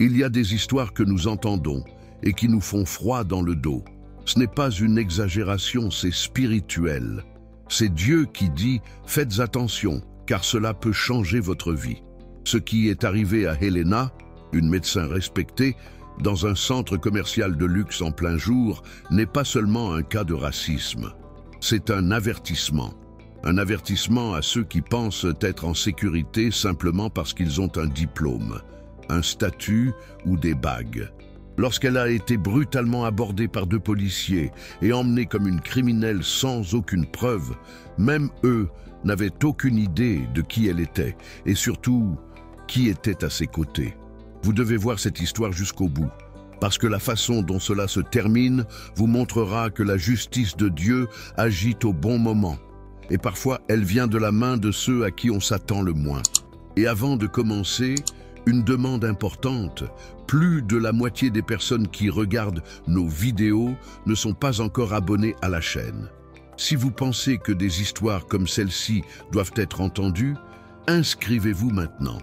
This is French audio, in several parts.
Il y a des histoires que nous entendons et qui nous font froid dans le dos. Ce n'est pas une exagération, c'est spirituel. C'est Dieu qui dit « Faites attention, car cela peut changer votre vie ». Ce qui est arrivé à Helena, une médecin respectée, dans un centre commercial de luxe en plein jour, n'est pas seulement un cas de racisme. C'est un avertissement. Un avertissement à ceux qui pensent être en sécurité simplement parce qu'ils ont un diplôme, un statut ou des bagues. Lorsqu'elle a été brutalement abordée par 2 policiers et emmenée comme une criminelle sans aucune preuve, même eux n'avaient aucune idée de qui elle était et surtout qui était à ses côtés. Vous devez voir cette histoire jusqu'au bout, parce que la façon dont cela se termine vous montrera que la justice de Dieu agit au bon moment. Et parfois, elle vient de la main de ceux à qui on s'attend le moins. Et avant de commencer, une demande importante. Plus de la moitié des personnes qui regardent nos vidéos ne sont pas encore abonnées à la chaîne. Si vous pensez que des histoires comme celle-ci doivent être entendues, inscrivez-vous maintenant.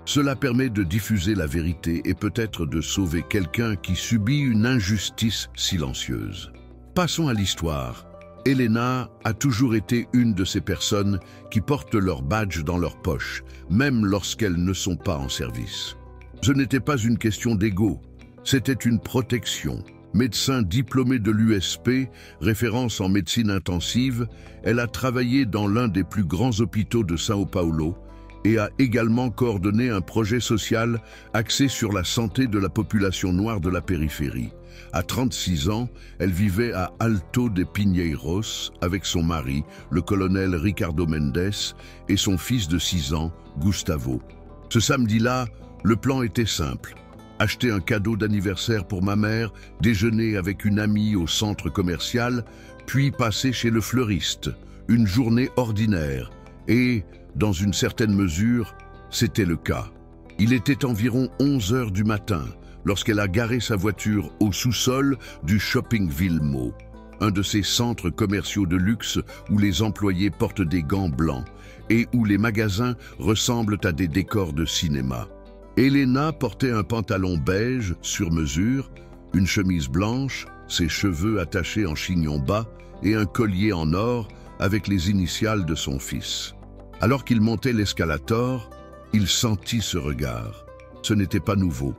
Cela permet de diffuser la vérité et peut-être de sauver quelqu'un qui subit une injustice silencieuse. Passons à l'histoire. Helena a toujours été une de ces personnes qui portent leur badge dans leur poche, même lorsqu'elles ne sont pas en service. Ce n'était pas une question d'ego, c'était une protection. Médecin diplômée de l'USP, référence en médecine intensive, elle a travaillé dans l'un des plus grands hôpitaux de São Paulo et a également coordonné un projet social axé sur la santé de la population noire de la périphérie. À 36 ans, elle vivait à Alto de Pinheiros avec son mari, le colonel Ricardo Mendes, et son fils de 6 ans, Gustavo. Ce samedi-là, le plan était simple. Acheter un cadeau d'anniversaire pour ma mère, déjeuner avec une amie au centre commercial, puis passer chez le fleuriste. Une journée ordinaire. Et, dans une certaine mesure, c'était le cas. Il était environ 11 heures du matin lorsqu'elle a garé sa voiture au sous-sol du Shopping Villemot, un de ces centres commerciaux de luxe où les employés portent des gants blancs et où les magasins ressemblent à des décors de cinéma. Helena portait un pantalon beige sur mesure, une chemise blanche, ses cheveux attachés en chignon bas et un collier en or avec les initiales de son fils. Alors qu'il montait l'escalator, il sentit ce regard. Ce n'était pas nouveau.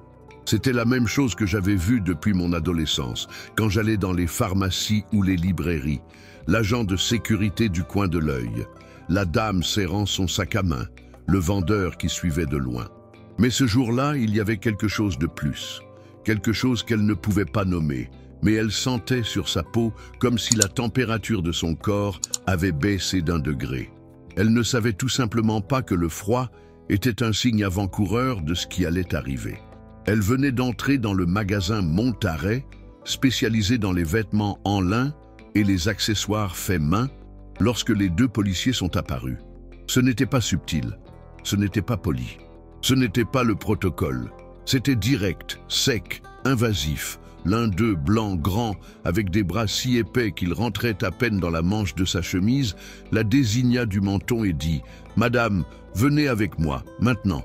C'était la même chose que j'avais vue depuis mon adolescence, quand j'allais dans les pharmacies ou les librairies. L'agent de sécurité du coin de l'œil, la dame serrant son sac à main, le vendeur qui suivait de loin. Mais ce jour-là, il y avait quelque chose de plus, quelque chose qu'elle ne pouvait pas nommer, mais elle sentait sur sa peau comme si la température de son corps avait baissé d'1 degré. Elle ne savait tout simplement pas que le froid était un signe avant-coureur de ce qui allait arriver. Elle venait d'entrer dans le magasin Montaret, spécialisé dans les vêtements en lin et les accessoires faits main, lorsque les 2 policiers sont apparus. Ce n'était pas subtil, ce n'était pas poli, ce n'était pas le protocole. C'était direct, sec, invasif. L'un d'eux, blanc, grand, avec des bras si épais qu'il rentrait à peine dans la manche de sa chemise, la désigna du menton et dit « Madame, venez avec moi, maintenant ».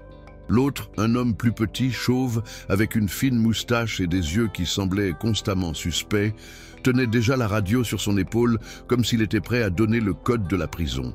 L'autre, un homme plus petit, chauve, avec une fine moustache et des yeux qui semblaient constamment suspects, tenait déjà la radio sur son épaule comme s'il était prêt à donner le code de la prison.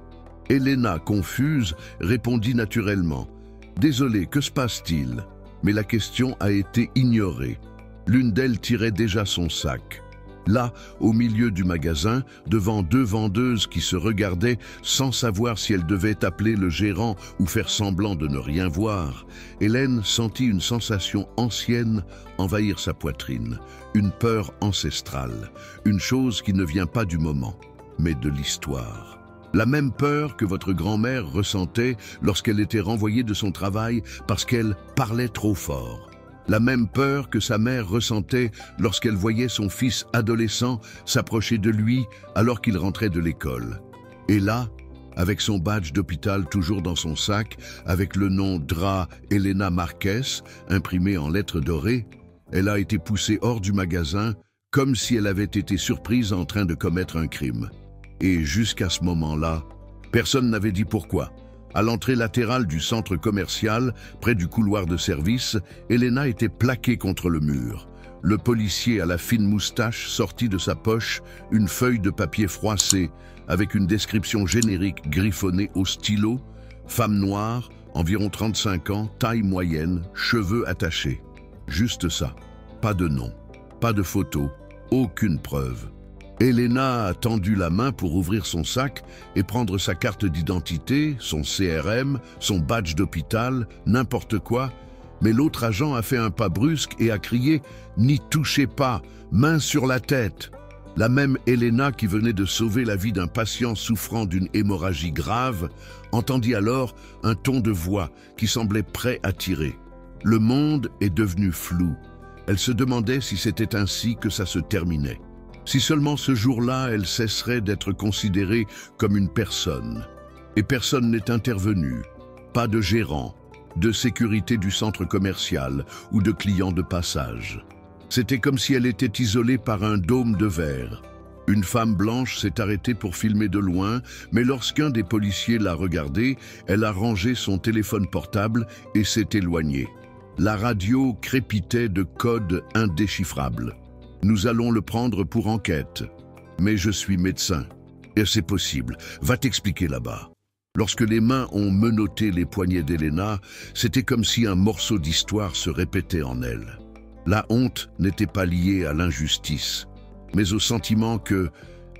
Helena, confuse, répondit naturellement « Désolé, que se passe-t-il » Mais la question a été ignorée. L'une d'elles tirait déjà son sac. Là, au milieu du magasin, devant 2 vendeuses qui se regardaient sans savoir si elles devaient appeler le gérant ou faire semblant de ne rien voir, Hélène sentit une sensation ancienne envahir sa poitrine, une peur ancestrale, une chose qui ne vient pas du moment, mais de l'histoire. La même peur que votre grand-mère ressentait lorsqu'elle était renvoyée de son travail parce qu'elle parlait trop fort. La même peur que sa mère ressentait lorsqu'elle voyait son fils adolescent s'approcher de lui alors qu'il rentrait de l'école. Et là, avec son badge d'hôpital toujours dans son sac, avec le nom Dra Helena Marques imprimé en lettres dorées, elle a été poussée hors du magasin comme si elle avait été surprise en train de commettre un crime. Et jusqu'à ce moment-là, personne n'avait dit pourquoi. À l'entrée latérale du centre commercial, près du couloir de service, Elena était plaquée contre le mur. Le policier à la fine moustache sortit de sa poche une feuille de papier froissée avec une description générique griffonnée au stylo. Femme noire, environ 35 ans, taille moyenne, cheveux attachés. Juste ça. Pas de nom, pas de photo, aucune preuve. Elena a tendu la main pour ouvrir son sac et prendre sa carte d'identité, son CRM, son badge d'hôpital, n'importe quoi. Mais l'autre agent a fait un pas brusque et a crié « N'y touchez pas, main sur la tête !» La même Elena qui venait de sauver la vie d'un patient souffrant d'une hémorragie grave entendit alors un ton de voix qui semblait prêt à tirer. Le monde est devenu flou. Elle se demandait si c'était ainsi que ça se terminait. Si seulement ce jour-là, elle cesserait d'être considérée comme une personne. Et personne n'est intervenu. Pas de gérant, de sécurité du centre commercial ou de clients de passage. C'était comme si elle était isolée par un dôme de verre. Une femme blanche s'est arrêtée pour filmer de loin, mais lorsqu'un des policiers l'a regardée, elle a rangé son téléphone portable et s'est éloignée. La radio crépitait de codes indéchiffrables. Nous allons le prendre pour enquête. Mais je suis médecin. Et c'est possible. Va t'expliquer là-bas. Lorsque les mains ont menotté les poignets d'Elena, c'était comme si un morceau d'histoire se répétait en elle. La honte n'était pas liée à l'injustice, mais au sentiment que,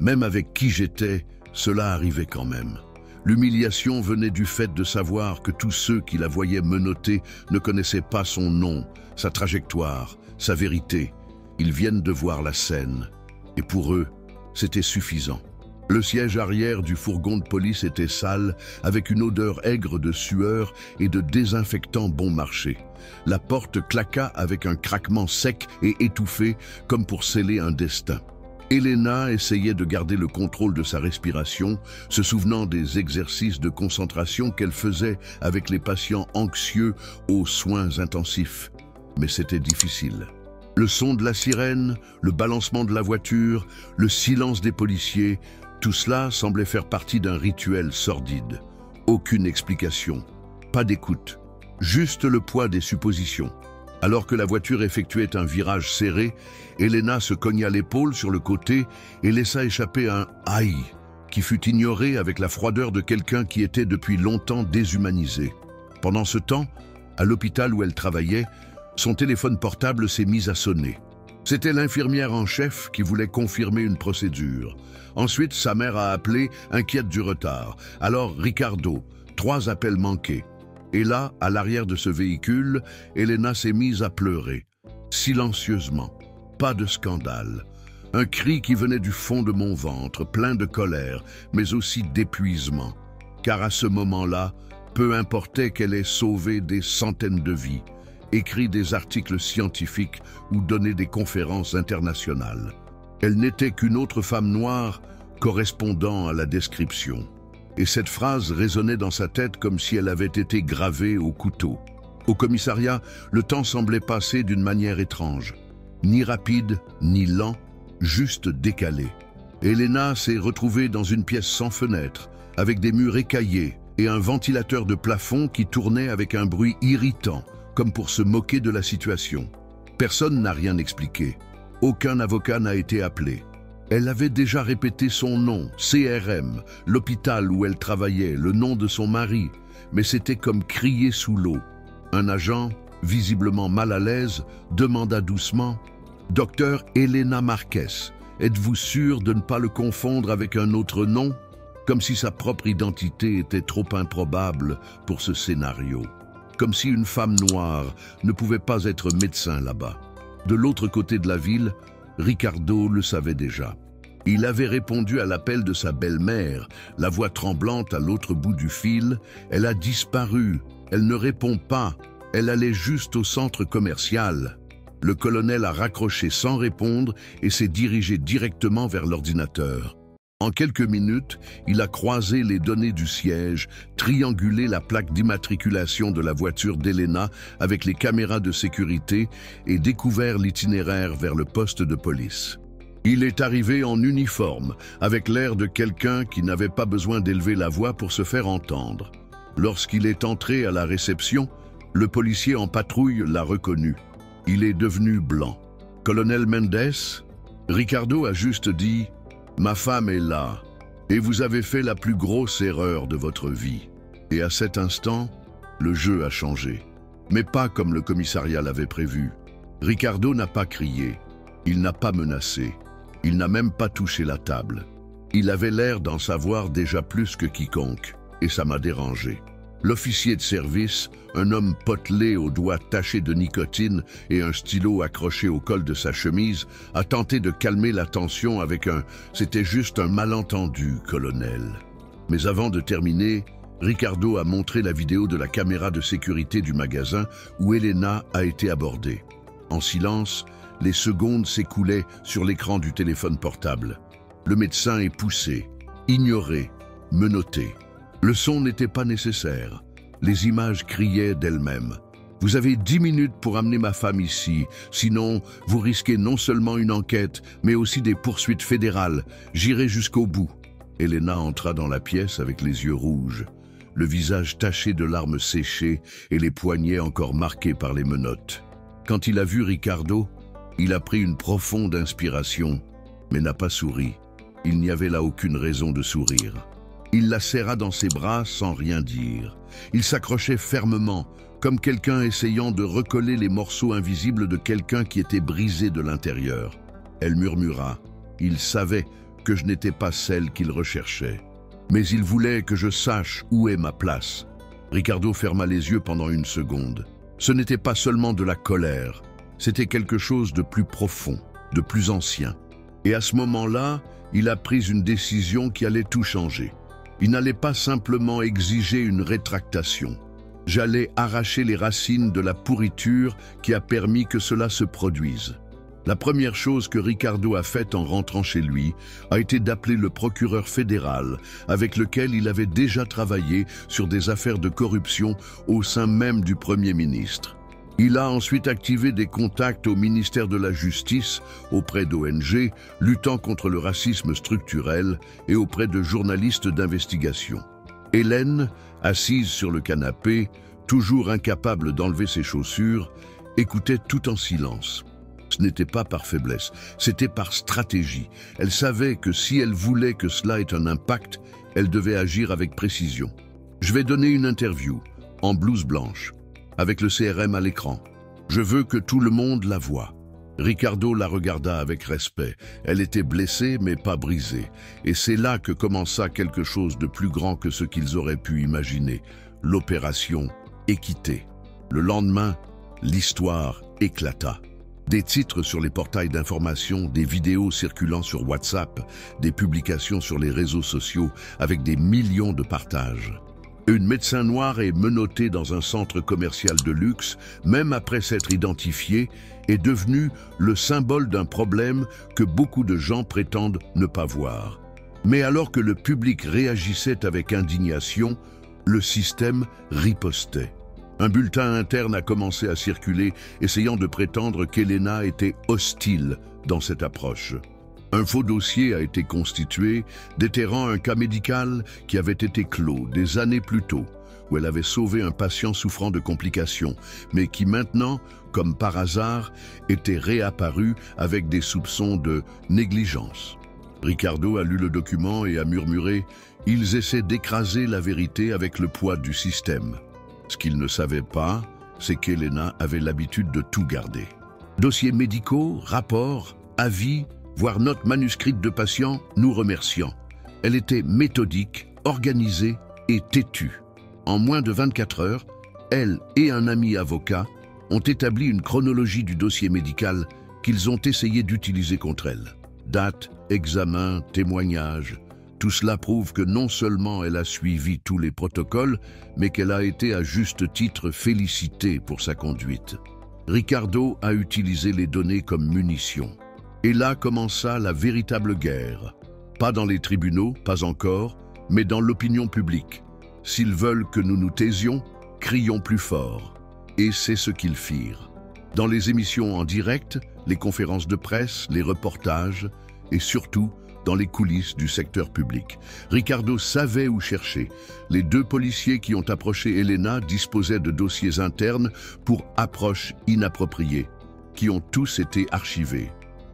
même avec qui j'étais, cela arrivait quand même. L'humiliation venait du fait de savoir que tous ceux qui la voyaient menotter ne connaissaient pas son nom, sa trajectoire, sa vérité. Ils viennent de voir la scène, et pour eux, c'était suffisant. Le siège arrière du fourgon de police était sale, avec une odeur aigre de sueur et de désinfectant bon marché. La porte claqua avec un craquement sec et étouffé, comme pour sceller un destin. Elena essayait de garder le contrôle de sa respiration, se souvenant des exercices de concentration qu'elle faisait avec les patients anxieux aux soins intensifs. Mais c'était difficile. Le son de la sirène, le balancement de la voiture, le silence des policiers, tout cela semblait faire partie d'un rituel sordide. Aucune explication, pas d'écoute, juste le poids des suppositions. Alors que la voiture effectuait un virage serré, Elena se cogna l'épaule sur le côté et laissa échapper un « aïe » qui fut ignoré avec la froideur de quelqu'un qui était depuis longtemps déshumanisé. Pendant ce temps, à l'hôpital où elle travaillait, son téléphone portable s'est mis à sonner. C'était l'infirmière en chef qui voulait confirmer une procédure. Ensuite, sa mère a appelé, inquiète du retard. Alors, Ricardo, 3 appels manqués. Et là, à l'arrière de ce véhicule, Elena s'est mise à pleurer. Silencieusement. Pas de scandale. Un cri qui venait du fond de mon ventre, plein de colère, mais aussi d'épuisement. Car à ce moment-là, peu importait qu'elle ait sauvé des centaines de vies, écrit des articles scientifiques ou donné des conférences internationales. Elle n'était qu'une autre femme noire correspondant à la description. Et cette phrase résonnait dans sa tête comme si elle avait été gravée au couteau. Au commissariat, le temps semblait passer d'une manière étrange. Ni rapide, ni lent, juste décalé. Elena s'est retrouvée dans une pièce sans fenêtre, avec des murs écaillés et un ventilateur de plafond qui tournait avec un bruit irritant, comme pour se moquer de la situation. Personne n'a rien expliqué. Aucun avocat n'a été appelé. Elle avait déjà répété son nom, CRM, l'hôpital où elle travaillait, le nom de son mari, mais c'était comme crier sous l'eau. Un agent, visiblement mal à l'aise, demanda doucement « Docteur Elena Marquez, êtes-vous sûr de ne pas le confondre avec un autre nom ?» Comme si sa propre identité était trop improbable pour ce scénario. Comme si une femme noire ne pouvait pas être médecin là-bas. De l'autre côté de la ville, Ricardo le savait déjà. Il avait répondu à l'appel de sa belle-mère, la voix tremblante à l'autre bout du fil. Elle a disparu, elle ne répond pas, elle allait juste au centre commercial. Le colonel a raccroché sans répondre et s'est dirigé directement vers l'ordinateur. En quelques minutes, il a croisé les données du siège, triangulé la plaque d'immatriculation de la voiture d'Elena avec les caméras de sécurité et découvert l'itinéraire vers le poste de police. Il est arrivé en uniforme, avec l'air de quelqu'un qui n'avait pas besoin d'élever la voix pour se faire entendre. Lorsqu'il est entré à la réception, le policier en patrouille l'a reconnu. Il est devenu blanc. « Colonel Mendes, Ricardo a juste dit « Ma femme est là, et vous avez fait la plus grosse erreur de votre vie. » Et à cet instant, le jeu a changé. Mais pas comme le commissariat l'avait prévu. Ricardo n'a pas crié, il n'a pas menacé, il n'a même pas touché la table. Il avait l'air d'en savoir déjà plus que quiconque, et ça m'a dérangé. L'officier de service, un homme potelé aux doigts tachés de nicotine et un stylo accroché au col de sa chemise, a tenté de calmer la tension avec un « c'était juste un malentendu, colonel ». Mais avant de terminer, Ricardo a montré la vidéo de la caméra de sécurité du magasin où Elena a été abordée. En silence, les secondes s'écoulaient sur l'écran du téléphone portable. Le médecin est poussé, ignoré, menotté. Le son n'était pas nécessaire. Les images criaient d'elles-mêmes. « Vous avez 10 minutes pour amener ma femme ici, sinon vous risquez non seulement une enquête, mais aussi des poursuites fédérales. J'irai jusqu'au bout. » Elena entra dans la pièce avec les yeux rouges, le visage taché de larmes séchées et les poignets encore marqués par les menottes. Quand il a vu Ricardo, il a pris une profonde inspiration, mais n'a pas souri. Il n'y avait là aucune raison de sourire. Il la serra dans ses bras sans rien dire. Il s'accrochait fermement, comme quelqu'un essayant de recoller les morceaux invisibles de quelqu'un qui était brisé de l'intérieur. Elle murmura. Il savait que je n'étais pas celle qu'il recherchait. Mais il voulait que je sache où est ma place. Ricardo ferma les yeux pendant une seconde. Ce n'était pas seulement de la colère, c'était quelque chose de plus profond, de plus ancien. Et à ce moment-là, il a pris une décision qui allait tout changer. Il n'allait pas simplement exiger une rétractation. J'allais arracher les racines de la pourriture qui a permis que cela se produise. La première chose que Ricardo a faite en rentrant chez lui a été d'appeler le procureur fédéral avec lequel il avait déjà travaillé sur des affaires de corruption au sein même du Premier ministre. Il a ensuite activé des contacts au ministère de la Justice, auprès d'ONG, luttant contre le racisme structurel et auprès de journalistes d'investigation. Hélène, assise sur le canapé, toujours incapable d'enlever ses chaussures, écoutait tout en silence. Ce n'était pas par faiblesse, c'était par stratégie. Elle savait que si elle voulait que cela ait un impact, elle devait agir avec précision. « Je vais donner une interview, en blouse blanche, avec le CRM à l'écran. Je veux que tout le monde la voie. » Ricardo la regarda avec respect. Elle était blessée mais pas brisée. Et c'est là que commença quelque chose de plus grand que ce qu'ils auraient pu imaginer. L'opération Équité. Le lendemain, l'histoire éclata. Des titres sur les portails d'information, des vidéos circulant sur WhatsApp, des publications sur les réseaux sociaux avec des millions de partages. Une médecin noire est menottée dans un centre commercial de luxe, même après s'être identifiée, est devenue le symbole d'un problème que beaucoup de gens prétendent ne pas voir. Mais alors que le public réagissait avec indignation, le système ripostait. Un bulletin interne a commencé à circuler, essayant de prétendre qu'Elena était hostile dans cette approche. Un faux dossier a été constitué, déterrant un cas médical qui avait été clos des années plus tôt, où elle avait sauvé un patient souffrant de complications, mais qui maintenant, comme par hasard, était réapparu avec des soupçons de négligence. Ricardo a lu le document et a murmuré « Ils essaient d'écraser la vérité avec le poids du système ». Ce qu'il ne savait pas, c'est qu'Elena avait l'habitude de tout garder. Dossiers médicaux, rapports, avis, voire notes manuscrites de patients, nous remerciant. Elle était méthodique, organisée et têtue. En moins de 24 heures, elle et un ami avocat ont établi une chronologie du dossier médical qu'ils ont essayé d'utiliser contre elle. Date, examen, témoignages, tout cela prouve que non seulement elle a suivi tous les protocoles, mais qu'elle a été à juste titre félicitée pour sa conduite. Ricardo a utilisé les données comme munitions. Et là commença la véritable guerre. Pas dans les tribunaux, pas encore, mais dans l'opinion publique. S'ils veulent que nous nous taisions, crions plus fort. Et c'est ce qu'ils firent. Dans les émissions en direct, les conférences de presse, les reportages, et surtout dans les coulisses du secteur public. Ricardo savait où chercher. Les deux policiers qui ont approché Elena disposaient de dossiers internes pour approches inappropriées, qui ont tous été archivés.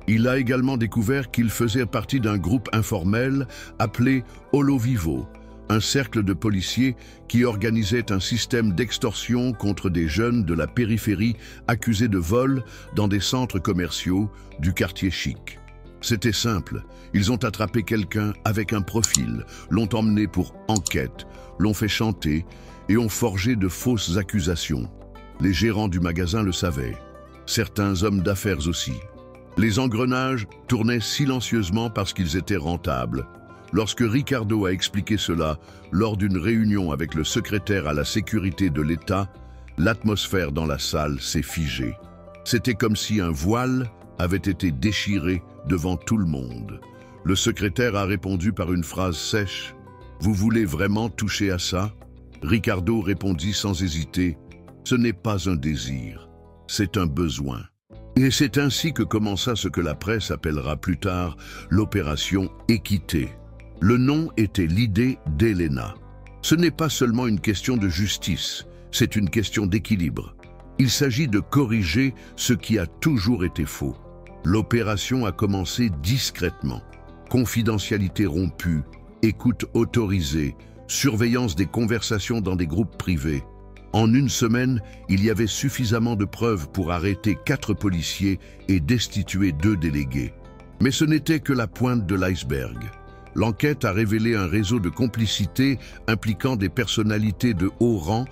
Il a également découvert qu'il faisait partie d'un groupe informel appelé Holo Vivo, un cercle de policiers qui organisait un système d'extorsion contre des jeunes de la périphérie accusés de vol dans des centres commerciaux du quartier chic. C'était simple, ils ont attrapé quelqu'un avec un profil, l'ont emmené pour enquête, l'ont fait chanter et ont forgé de fausses accusations. Les gérants du magasin le savaient, certains hommes d'affaires aussi. Les engrenages tournaient silencieusement parce qu'ils étaient rentables. Lorsque Ricardo a expliqué cela lors d'une réunion avec le secrétaire à la sécurité de l'État, l'atmosphère dans la salle s'est figée. C'était comme si un voile avait été déchiré devant tout le monde. Le secrétaire a répondu par une phrase sèche. « Vous voulez vraiment toucher à ça ?» Ricardo répondit sans hésiter. « Ce n'est pas un désir, c'est un besoin. » Et c'est ainsi que commença ce que la presse appellera plus tard l'opération Équité. Le nom était l'idée d'Elena. Ce n'est pas seulement une question de justice, c'est une question d'équilibre. Il s'agit de corriger ce qui a toujours été faux. L'opération a commencé discrètement. Confidentialité rompue, écoute autorisée, surveillance des conversations dans des groupes privés. En une semaine, il y avait suffisamment de preuves pour arrêter 4 policiers et destituer 2 délégués. Mais ce n'était que la pointe de l'iceberg. L'enquête a révélé un réseau de complicité impliquant des personnalités de haut rang,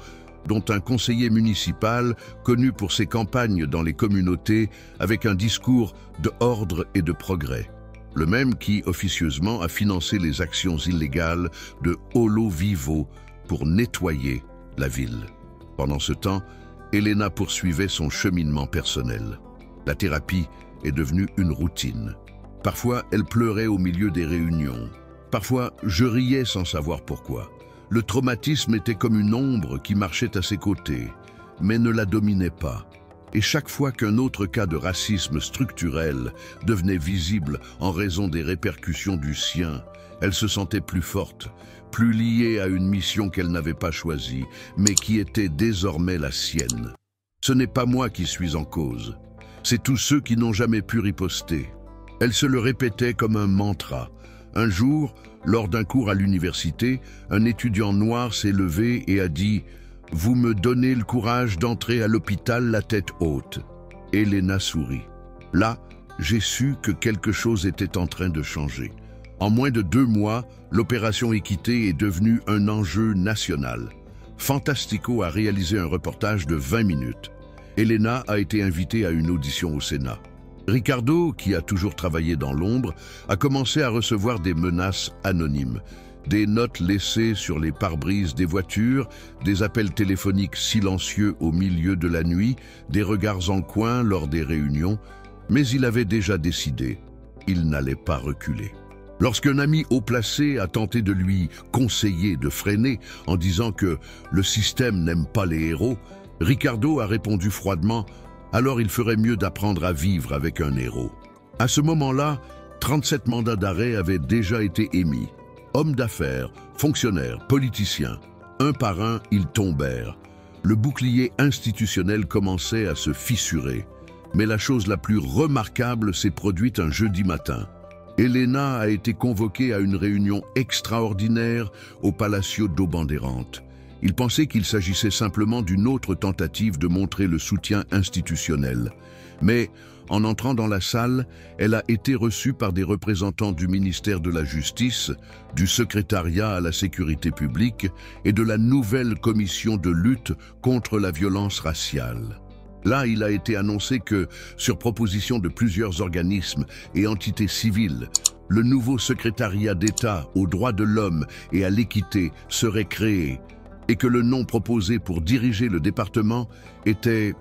dont un conseiller municipal connu pour ses campagnes dans les communautés avec un discours de ordre et de progrès. Le même qui, officieusement, a financé les actions illégales de Holo Vivo pour nettoyer la ville. Pendant ce temps, Elena poursuivait son cheminement personnel. La thérapie est devenue une routine. Parfois, elle pleurait au milieu des réunions. Parfois, je riais sans savoir pourquoi. Le traumatisme était comme une ombre qui marchait à ses côtés, mais ne la dominait pas. Et chaque fois qu'un autre cas de racisme structurel devenait visible en raison des répercussions du sien, elle se sentait plus forte, plus liée à une mission qu'elle n'avait pas choisie, mais qui était désormais la sienne. Ce n'est pas moi qui suis en cause, c'est tous ceux qui n'ont jamais pu riposter. Elle se le répétait comme un mantra. Un jour, lors d'un cours à l'université, un étudiant noir s'est levé et a dit « Vous me donnez le courage d'entrer à l'hôpital la tête haute ». Elena sourit. Là, j'ai su que quelque chose était en train de changer. En moins de 2 mois, l'opération Équité est devenue un enjeu national. Fantastico a réalisé un reportage de 20 minutes. Elena a été invitée à une audition au Sénat. Ricardo, qui a toujours travaillé dans l'ombre, a commencé à recevoir des menaces anonymes. Des notes laissées sur les pare-brises des voitures, des appels téléphoniques silencieux au milieu de la nuit, des regards en coin lors des réunions, mais il avait déjà décidé, il n'allait pas reculer. Lorsqu'un ami haut placé a tenté de lui conseiller de freiner en disant que le système n'aime pas les héros, Ricardo a répondu froidement « Alors il ferait mieux d'apprendre à vivre avec un héros ». À ce moment-là, 37 mandats d'arrêt avaient déjà été émis. Hommes d'affaires, fonctionnaires, politiciens, un par un, ils tombèrent. Le bouclier institutionnel commençait à se fissurer. Mais la chose la plus remarquable s'est produite un jeudi matin. Elena a été convoquée à une réunion extraordinaire au Palacio do Bandeirante. Il pensait qu'il s'agissait simplement d'une autre tentative de montrer le soutien institutionnel. Mais, en entrant dans la salle, elle a été reçue par des représentants du ministère de la Justice, du secrétariat à la sécurité publique et de la nouvelle commission de lutte contre la violence raciale. Là, il a été annoncé que, sur proposition de plusieurs organismes et entités civiles, le nouveau secrétariat d'État aux droits de l'homme et à l'équité serait créé et que le nom proposé pour diriger le département était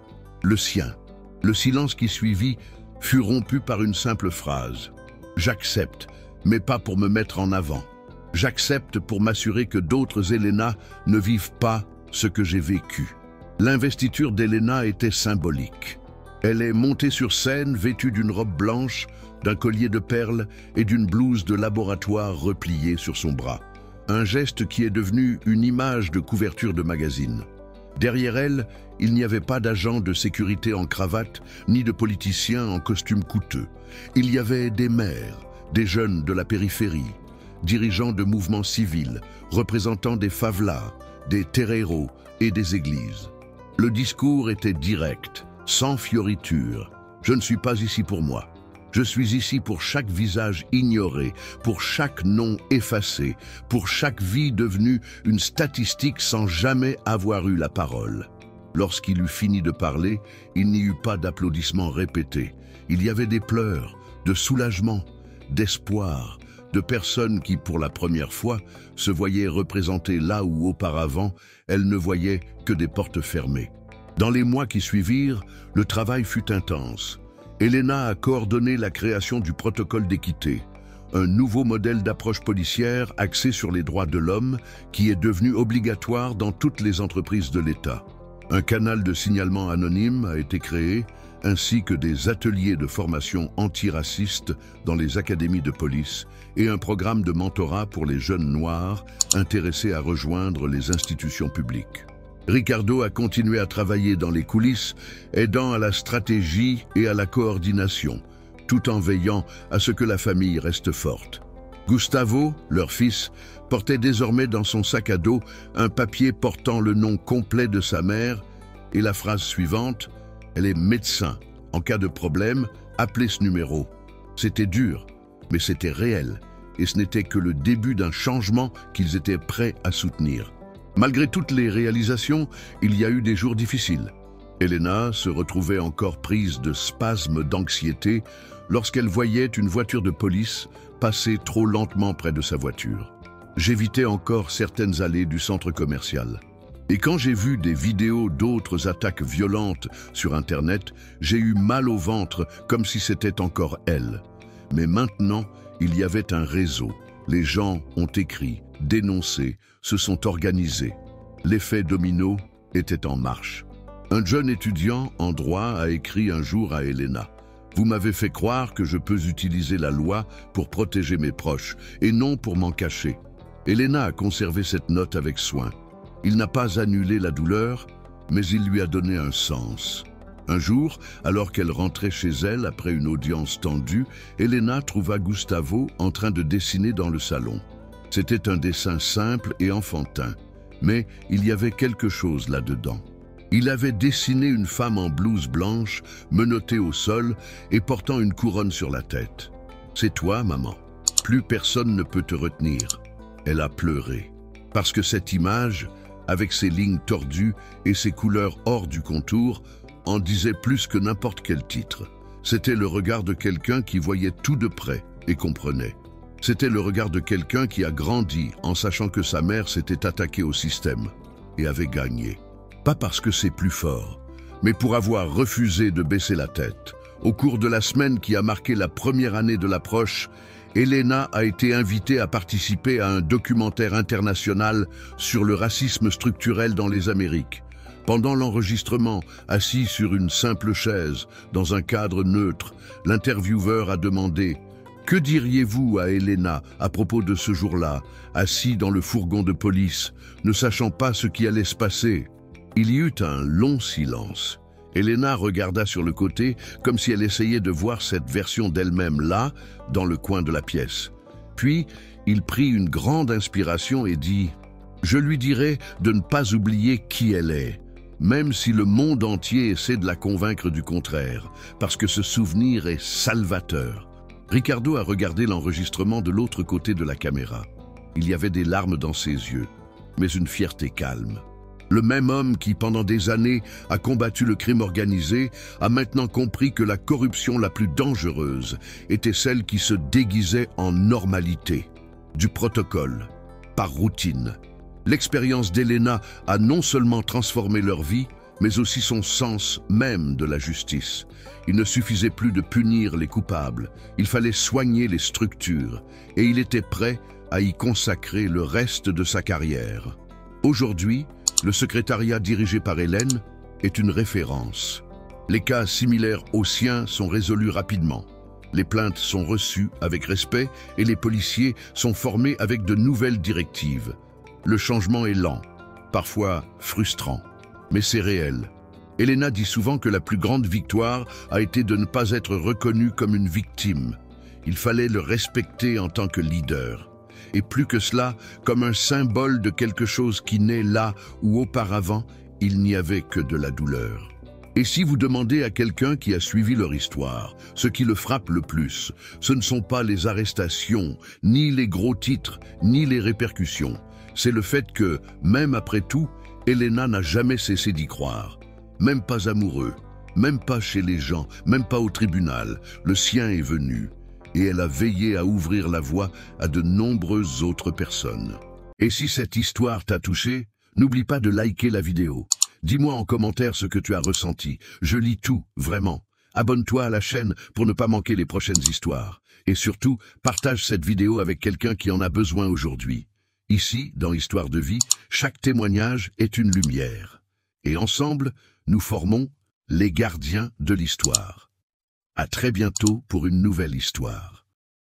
le sien. Le silence qui suivit fut rompu par une simple phrase. « J'accepte, mais pas pour me mettre en avant. J'accepte pour m'assurer que d'autres Elena ne vivent pas ce que j'ai vécu. » L'investiture d'Elena était symbolique. Elle est montée sur scène vêtue d'une robe blanche, d'un collier de perles et d'une blouse de laboratoire repliée sur son bras. Un geste qui est devenu une image de couverture de magazine. Derrière elle, il n'y avait pas d'agents de sécurité en cravate, ni de politiciens en costume coûteux. Il y avait des maires, des jeunes de la périphérie, dirigeants de mouvements civils, représentants des favelas, des terreiros et des églises. Le discours était direct, sans fioriture. Je ne suis pas ici pour moi. Je suis ici pour chaque visage ignoré, pour chaque nom effacé, pour chaque vie devenue une statistique sans jamais avoir eu la parole. Lorsqu'il eut fini de parler, il n'y eut pas d'applaudissements répétés. Il y avait des pleurs, de soulagement, d'espoir, de personnes qui, pour la première fois, se voyaient représentées là où auparavant, elles ne voyaient que des portes fermées. Dans les mois qui suivirent, le travail fut intense. Elena a coordonné la création du protocole d'équité, un nouveau modèle d'approche policière axé sur les droits de l'homme qui est devenu obligatoire dans toutes les entreprises de l'État. Un canal de signalement anonyme a été créé, ainsi que des ateliers de formation antiraciste dans les académies de police et un programme de mentorat pour les jeunes noirs intéressés à rejoindre les institutions publiques. Ricardo a continué à travailler dans les coulisses, aidant à la stratégie et à la coordination, tout en veillant à ce que la famille reste forte. Gustavo, leur fils, portait désormais dans son sac à dos un papier portant le nom complet de sa mère et la phrase suivante: « Elle est médecin. En cas de problème, appelez ce numéro. » C'était dur, mais c'était réel, et ce n'était que le début d'un changement qu'ils étaient prêts à soutenir. Malgré toutes les réalisations, il y a eu des jours difficiles. Elena se retrouvait encore prise de spasmes d'anxiété lorsqu'elle voyait une voiture de police passer trop lentement près de sa voiture. J'évitais encore certaines allées du centre commercial. Et quand j'ai vu des vidéos d'autres attaques violentes sur Internet, j'ai eu mal au ventre comme si c'était encore elle. Mais maintenant, il y avait un réseau. Les gens ont écrit, dénoncé, se sont organisés. L'effet domino était en marche. Un jeune étudiant en droit a écrit un jour à Elena: « Vous m'avez fait croire que je peux utiliser la loi pour protéger mes proches et non pour m'en cacher. » Elena a conservé cette note avec soin. Il n'a pas annulé la douleur, mais il lui a donné un sens. Un jour, alors qu'elle rentrait chez elle après une audience tendue, Elena trouva Gustavo en train de dessiner dans le salon. C'était un dessin simple et enfantin, mais il y avait quelque chose là-dedans. Il avait dessiné une femme en blouse blanche, menottée au sol et portant une couronne sur la tête. « C'est toi, maman. Plus personne ne peut te retenir. » Elle a pleuré. Parce que cette image, avec ses lignes tordues et ses couleurs hors du contour, en disait plus que n'importe quel titre. C'était le regard de quelqu'un qui voyait tout de près et comprenait. C'était le regard de quelqu'un qui a grandi en sachant que sa mère s'était attaquée au système et avait gagné. Pas parce que c'est plus fort, mais pour avoir refusé de baisser la tête. Au cours de la semaine qui a marqué la première année de l'approche, Elena a été invitée à participer à un documentaire international sur le racisme structurel dans les Amériques. Pendant l'enregistrement, assis sur une simple chaise, dans un cadre neutre, l'intervieweur a demandé: « Que diriez-vous à Elena à propos de ce jour-là, assis dans le fourgon de police, ne sachant pas ce qui allait se passer ?» Il y eut un long silence. Elena regarda sur le côté, comme si elle essayait de voir cette version d'elle-même là, dans le coin de la pièce. Puis, il prit une grande inspiration et dit: « Je lui dirai de ne pas oublier qui elle est. Même si le monde entier essaie de la convaincre du contraire, parce que ce souvenir est salvateur. » Ricardo a regardé l'enregistrement de l'autre côté de la caméra. Il y avait des larmes dans ses yeux, mais une fierté calme. Le même homme qui, pendant des années, a combattu le crime organisé, a maintenant compris que la corruption la plus dangereuse était celle qui se déguisait en normalité, du protocole, par routine. L'expérience d'Elena a non seulement transformé leur vie, mais aussi son sens même de la justice. Il ne suffisait plus de punir les coupables, il fallait soigner les structures, et il était prêt à y consacrer le reste de sa carrière. Aujourd'hui, le secrétariat dirigé par Hélène est une référence. Les cas similaires aux siens sont résolus rapidement. Les plaintes sont reçues avec respect et les policiers sont formés avec de nouvelles directives. Le changement est lent, parfois frustrant, mais c'est réel. Elena dit souvent que la plus grande victoire a été de ne pas être reconnue comme une victime. Il fallait le respecter en tant que leader. Et plus que cela, comme un symbole de quelque chose qui naît là où auparavant, il n'y avait que de la douleur. Et si vous demandez à quelqu'un qui a suivi leur histoire, ce qui le frappe le plus, ce ne sont pas les arrestations, ni les gros titres, ni les répercussions. C'est le fait que, même après tout, Elena n'a jamais cessé d'y croire. Même pas amoureux, même pas chez les gens, même pas au tribunal, le sien est venu. Et elle a veillé à ouvrir la voie à de nombreuses autres personnes. Et si cette histoire t'a touché, n'oublie pas de liker la vidéo. Dis-moi en commentaire ce que tu as ressenti. Je lis tout, vraiment. Abonne-toi à la chaîne pour ne pas manquer les prochaines histoires. Et surtout, partage cette vidéo avec quelqu'un qui en a besoin aujourd'hui. Ici, dans Histoire de vie, chaque témoignage est une lumière. Et ensemble, nous formons les gardiens de l'histoire. À très bientôt pour une nouvelle histoire.